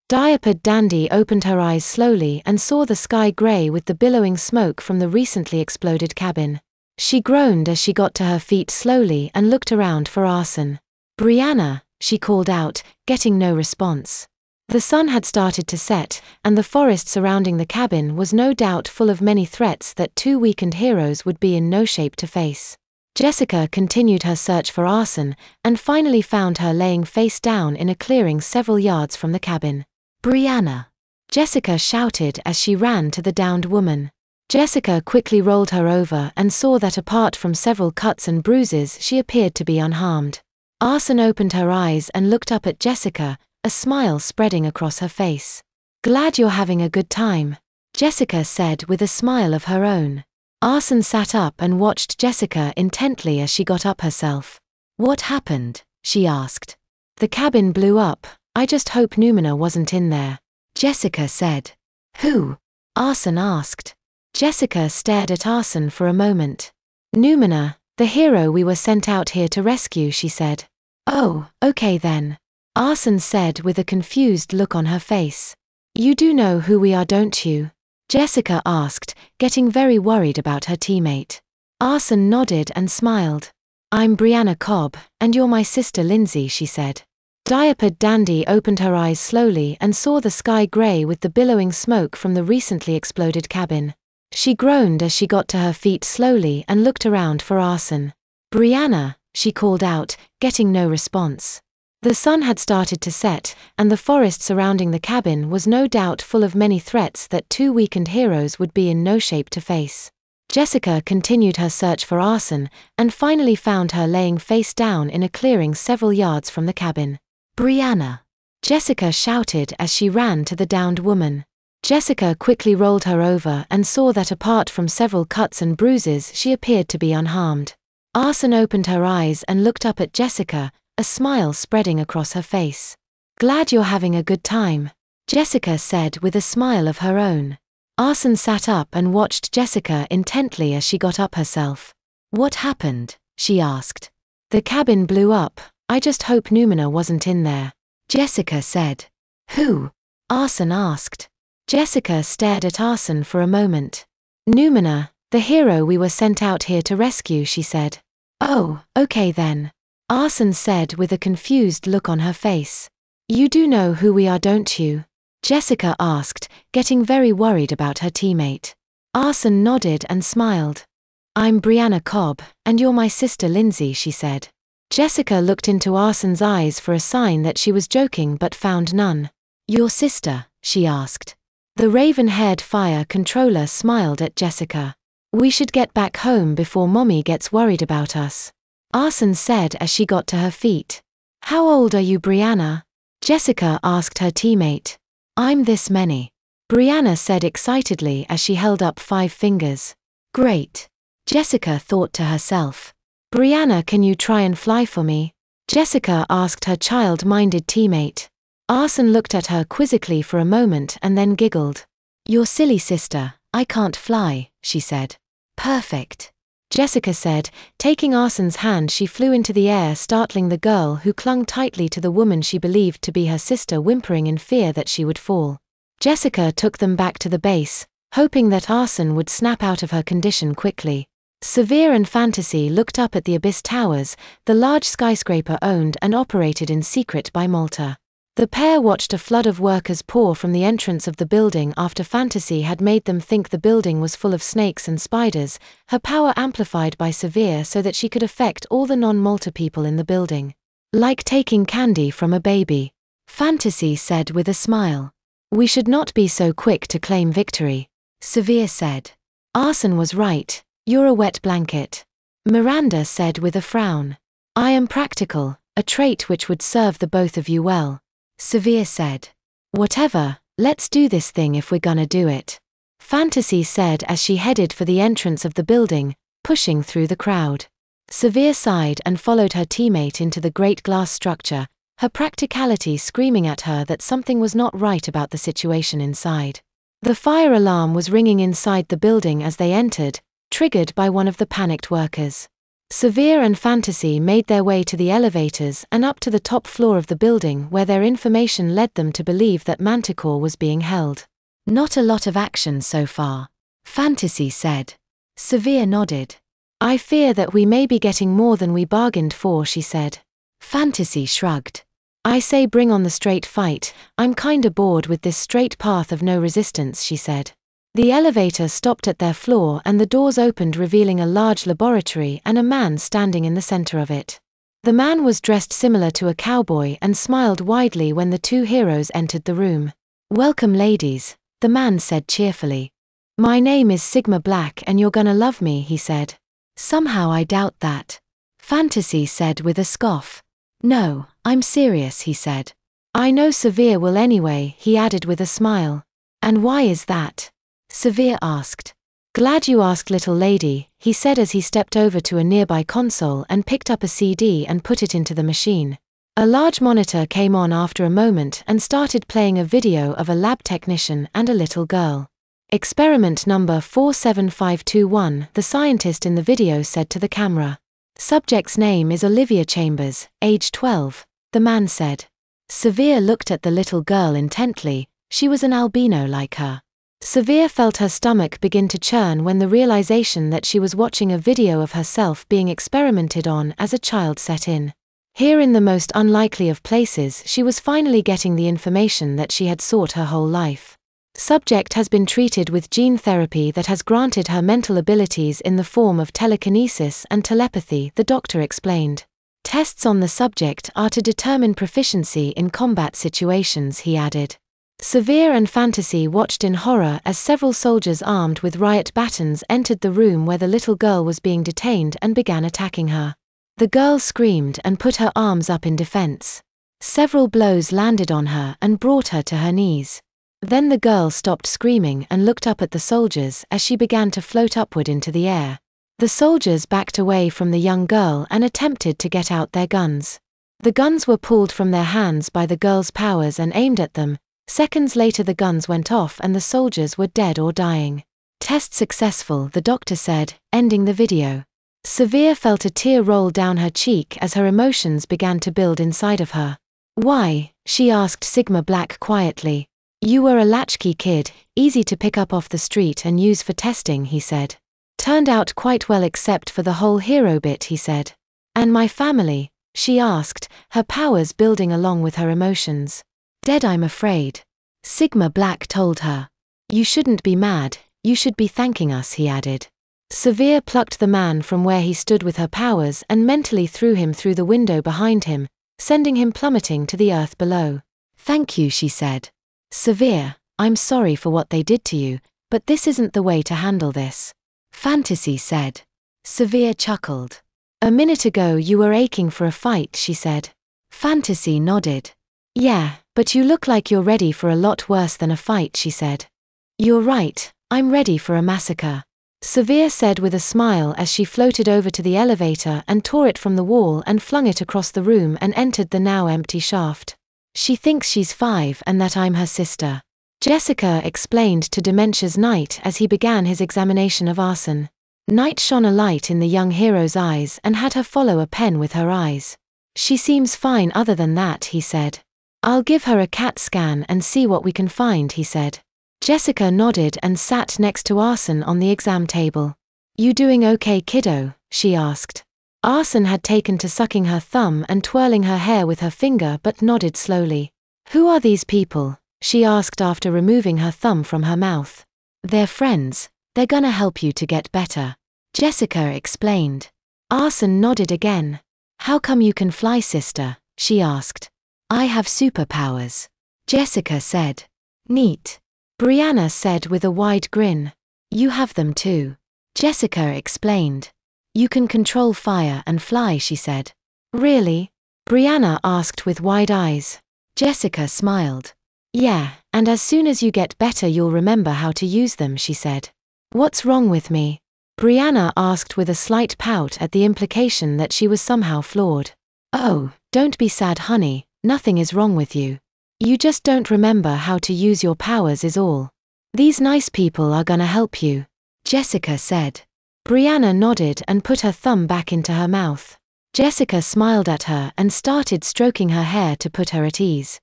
Diapered Dandy opened her eyes slowly and saw the sky grey with the billowing smoke from the recently exploded cabin. She groaned as she got to her feet slowly and looked around for Arson. "Brianna," she called out, getting no response. The sun had started to set, and the forest surrounding the cabin was no doubt full of many threats that two weakened heroes would be in no shape to face. Jessica continued her search for Arson, and finally found her laying face down in a clearing several yards from the cabin. "Brianna!" Jessica shouted as she ran to the downed woman. Jessica quickly rolled her over and saw that apart from several cuts and bruises she appeared to be unharmed. Arson opened her eyes and looked up at Jessica, a smile spreading across her face. "Glad you're having a good time," Jessica said with a smile of her own. Arson sat up and watched Jessica intently as she got up herself. "What happened?" she asked. "The cabin blew up. I just hope Numina wasn't in there," Jessica said. "Who?" Arson asked. Jessica stared at Arson for a moment. "Numina, the hero we were sent out here to rescue," she said. "Oh, okay then," Arson said with a confused look on her face. "You do know who we are, don't you?" Jessica asked, getting very worried about her teammate. Arson nodded and smiled. "I'm Brianna Cobb, and you're my sister Lindsay," she said. Diapered Dandy opened her eyes slowly and saw the sky grey with the billowing smoke from the recently exploded cabin. She groaned as she got to her feet slowly and looked around for Arson. "Brianna," she called out, getting no response. The sun had started to set, and the forest surrounding the cabin was no doubt full of many threats that two weakened heroes would be in no shape to face. Jessica continued her search for Arson, and finally found her laying face down in a clearing several yards from the cabin. "Brianna!" Jessica shouted as she ran to the downed woman. Jessica quickly rolled her over and saw that apart from several cuts and bruises she appeared to be unharmed. Arson opened her eyes and looked up at Jessica, a smile spreading across her face. "Glad you're having a good time," Jessica said with a smile of her own. Arson sat up and watched Jessica intently as she got up herself. "What happened?" she asked. "The cabin blew up. I just hope Numina wasn't in there," Jessica said. "Who?" Arson asked. Jessica stared at Arson for a moment. "Numina, the hero we were sent out here to rescue," she said. "Oh, okay then," Arson said with a confused look on her face. "You do know who we are, don't you?" Jessica asked, getting very worried about her teammate. Arson nodded and smiled. "I'm Brianna Cobb, and you're my sister Lindsay," she said. Jessica looked into Arson's eyes for a sign that she was joking but found none. "Your sister?" she asked. The raven-haired fire controller smiled at Jessica. "We should get back home before Mommy gets worried about us," Arson said as she got to her feet. "How old are you, Brianna?" Jessica asked her teammate. "I'm this many," Brianna said excitedly as she held up 5 fingers. "Great," Jessica thought to herself. "Brianna, can you try and fly for me?" Jessica asked her child-minded teammate. Arson looked at her quizzically for a moment and then giggled. "Your silly sister, I can't fly," she said. "Perfect," Jessica said. Taking Arson's hand, she flew into the air, startling the girl who clung tightly to the woman she believed to be her sister, whimpering in fear that she would fall. Jessica took them back to the base, hoping that Arson would snap out of her condition quickly. Severe and Fantasy looked up at the Abyss Towers, the large skyscraper owned and operated in secret by Malta. The pair watched a flood of workers pour from the entrance of the building after Fantasy had made them think the building was full of snakes and spiders, her power amplified by Severe so that she could affect all the non-Malta people in the building. "Like taking candy from a baby," Fantasy said with a smile. "We should not be so quick to claim victory," Severe said. "Arson was right, you're a wet blanket," Miranda said with a frown. "I am practical, a trait which would serve the both of you well," Severe said. "Whatever, let's do this thing if we're gonna do it," Fantasy said as she headed for the entrance of the building, pushing through the crowd. Severe sighed and followed her teammate into the great glass structure, her practicality screaming at her that something was not right about the situation inside. The fire alarm was ringing inside the building as they entered, triggered by one of the panicked workers. Severe and Fantasy made their way to the elevators and up to the top floor of the building, where their information led them to believe that Manticore was being held. "Not a lot of action so far," Fantasy said. Severe nodded. "I fear that we may be getting more than we bargained for," she said. Fantasy shrugged. "I say bring on the straight fight, I'm kinda bored with this straight path of no resistance," she said. The elevator stopped at their floor and the doors opened, revealing a large laboratory and a man standing in the center of it. The man was dressed similar to a cowboy and smiled widely when the two heroes entered the room. "Welcome, ladies," the man said cheerfully. "My name is Sigma Black and you're gonna love me," he said. "Somehow I doubt that," Fantasy said with a scoff. "No, I'm serious," he said. "I know Severe will anyway," he added with a smile. "And why is that?" Severe asked. "Glad you asked, little lady," he said as he stepped over to a nearby console and picked up a CD and put it into the machine. A large monitor came on after a moment and started playing a video of a lab technician and a little girl. "Experiment number 47521, the scientist in the video said to the camera. "Subject's name is Olivia Chambers, age 12, the man said. Severe looked at the little girl intently. She was an albino like her. Severe felt her stomach begin to churn when the realization that she was watching a video of herself being experimented on as a child set in. Here, in the most unlikely of places, she was finally getting the information that she had sought her whole life. Subject has been treated with gene therapy that has granted her mental abilities in the form of telekinesis and telepathy, the doctor explained. Tests on the subject are to determine proficiency in combat situations, he added. Severe and Fantasy watched in horror as several soldiers armed with riot batons entered the room where the little girl was being detained and began attacking her. The girl screamed and put her arms up in defense. Several blows landed on her and brought her to her knees. Then the girl stopped screaming and looked up at the soldiers as she began to float upward into the air. The soldiers backed away from the young girl and attempted to get out their guns. The guns were pulled from their hands by the girl's powers and aimed at them. Seconds later the guns went off and the soldiers were dead or dying. Test successful, the doctor said, ending the video. Severe felt a tear roll down her cheek as her emotions began to build inside of her. "Why?" she asked Sigma Black quietly. "You were a latchkey kid, easy to pick up off the street and use for testing," he said. "Turned out quite well except for the whole hero bit," he said. "And my family?" she asked, her powers building along with her emotions. "Dead, I'm afraid," Sigma Black told her. "You shouldn't be mad, you should be thanking us," he added. Severe plucked the man from where he stood with her powers and mentally threw him through the window behind him, sending him plummeting to the earth below. "Thank you," she said. "Severe, I'm sorry for what they did to you, but this isn't the way to handle this," Fantasy said. Severe chuckled. "A minute ago you were aching for a fight," she said. Fantasy nodded. "Yeah, but you look like you're ready for a lot worse than a fight," she said. "You're right, I'm ready for a massacre," Severe said with a smile as she floated over to the elevator and tore it from the wall and flung it across the room and entered the now empty shaft. "She thinks she's 5 and that I'm her sister," Jessica explained to Dementia's Knight as he began his examination of Arson. Knight shone a light in the young hero's eyes and had her follow a pen with her eyes. "She seems fine other than that," he said. "I'll give her a CAT scan and see what we can find," he said. Jessica nodded and sat next to Arson on the exam table. "You doing okay, kiddo?" she asked. Arson had taken to sucking her thumb and twirling her hair with her finger but nodded slowly. "Who are these people?" she asked after removing her thumb from her mouth. "They're friends. They're gonna help you to get better," Jessica explained. Arson nodded again. "How come you can fly, sister?" she asked. "I have superpowers," Jessica said. "Neat," Brianna said with a wide grin. "You have them too," Jessica explained. "You can control fire and fly," she said. "Really?" Brianna asked with wide eyes. Jessica smiled. "Yeah, and as soon as you get better you'll remember how to use them," she said. "What's wrong with me?" Brianna asked with a slight pout at the implication that she was somehow flawed. "Oh, don't be sad, honey, nothing is wrong with you. You just don't remember how to use your powers is all. These nice people are gonna help you," Jessica said. Brianna nodded and put her thumb back into her mouth. Jessica smiled at her and started stroking her hair to put her at ease.